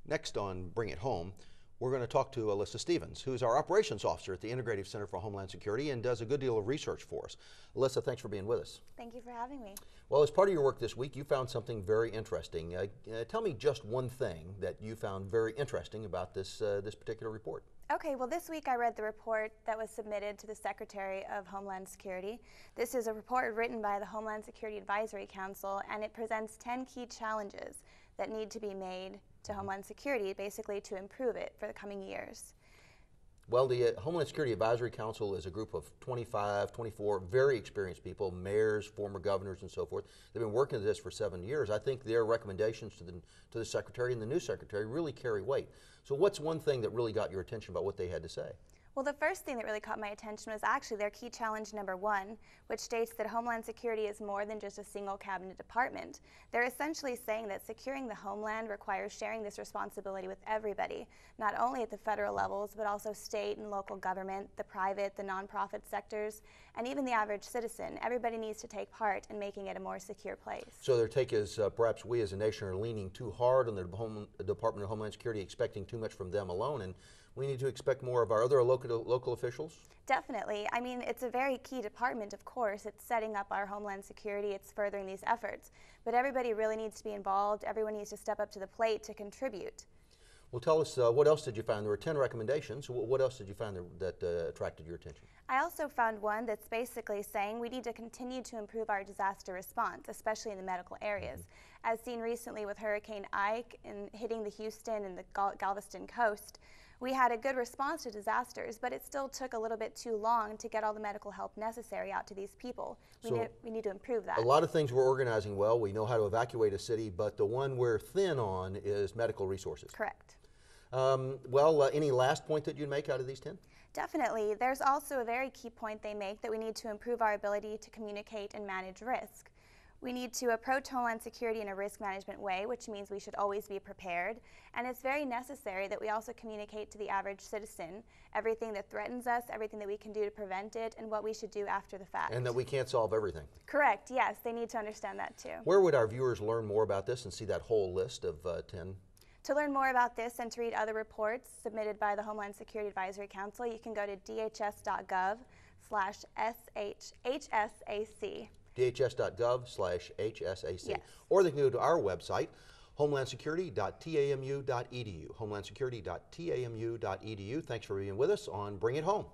Next on Bring It Home, we're going to talk to Alyssa Stevens, who's our operations officer at the Integrative Center for Homeland Security and does a good deal of research for us. Alyssa, thanks for being with us. Thank you for having me. Well, as part of your work this week, you found something very interesting. Tell me just one thing that you found very interesting about this particular report. Okay, well this week I read the report that was submitted to the Secretary of Homeland Security. This is a report written by the Homeland Security Advisory Council, and it presents 10 key challenges that need to be made to Homeland Security, basically to improve it for the coming years. Well, the Homeland Security Advisory Council is a group of 25, 24 very experienced people, mayors, former governors, and so forth. They've been working at this for 7 years. I think their recommendations to the Secretary and the new Secretary really carry weight. So what's one thing that really got your attention about what they had to say? Well, the first thing that really caught my attention was actually their key challenge number 1, which states that Homeland Security is more than just a single cabinet department. They're essentially saying that securing the homeland requires sharing this responsibility with everybody, not only at the federal levels, but also state and local government, the private, the nonprofit sectors, and even the average citizen. Everybody needs to take part in making it a more secure place. So their take is perhaps we as a nation are leaning too hard on the Department of Homeland Security, expecting too much from them alone, and we need to expect more of our other local officials? Definitely. I mean, it's a very key department, of course. It's setting up our Homeland Security. It's furthering these efforts. But everybody really needs to be involved. Everyone needs to step up to the plate to contribute. Well, tell us, what else did you find? There were 10 recommendations. What else did you find that attracted your attention? I also found one that's basically saying we need to continue to improve our disaster response, especially in the medical areas. As seen recently with Hurricane Ike and hitting the Houston and the Galveston coast, we had a good response to disasters, but it still took a little bit too long to get all the medical help necessary out to these people. We need to improve that. A lot of things we're organizing well. We know how to evacuate a city, but the one we're thin on is medical resources. Correct. Any last point that you'd make out of these 10? Definitely. There's also a very key point they make that we need to improve our ability to communicate and manage risk. We need to approach Homeland Security in a risk management way, which means we should always be prepared. And it's very necessary that we also communicate to the average citizen everything that threatens us, everything that we can do to prevent it, and what we should do after the fact. And that we can't solve everything. Correct, yes. They need to understand that too. Where would our viewers learn more about this and see that whole list of 10? To learn more about this and to read other reports submitted by the Homeland Security Advisory Council, you can go to dhs.gov/HSAC. dhs.gov/HSAC. Yes. Or they can go to our website, homelandsecurity.tamu.edu. homelandsecurity.tamu.edu. Thanks for being with us on Bring It Home.